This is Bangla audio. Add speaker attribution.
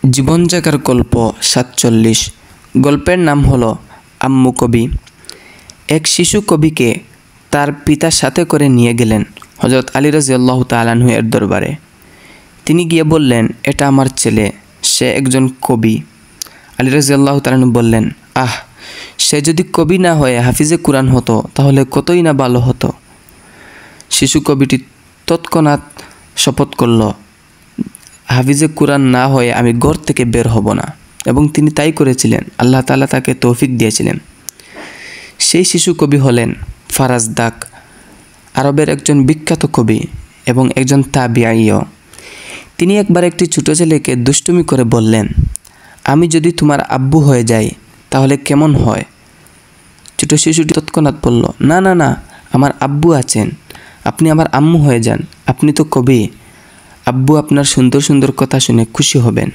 Speaker 1: জীবন জাগার গল্প ৪৭। গল্পের নাম হলো আম্মু কবি। এক শিশু কবিকে তার পিতার সাথে করে নিয়ে গেলেন হযরত আলী রাদিয়াল্লাহু তাআলা আনহু এর দরবারে। তিনি গিয়ে বললেন, এটা আমার ছেলে, সে একজন কবি। আলী রাদিয়াল্লাহু তাআলা আনহু বললেন, সে যদি কবি না হয়ে হাফিজে কুরআন হতো তাহলে কতই না ভালো হতো। শিশু কবিটি তৎক্ষণাৎ শপথ করল, হাফিজে কুরআন না হয়ে আমি ঘর থেকে বের হব না, এবং তিনি তাই করেছিলেন। আল্লাহ তাআলা তাকে তৌফিক দিয়েছিলেন। সেই শিশু কবি হলেন ফারাজদাক, আরবের একজন বিখ্যাত কবি এবং একজন তাবিঈও। তিনি একবার একটি ছোট ছেলেকে দুষ্টুমি করে বললেন, আমি যদি তোমার আব্বু হয়ে যাই তাহলে কেমন হয়? ছোট শিশুটি তৎক্ষণাৎ বলল, না না না, আমার আব্বু আছেন, আপনি আমার আম্মু হয়ে যান, আপনি তো কবি, আব্বু আপনার সুন্দর সুন্দর কথা শুনে খুশি হবেন।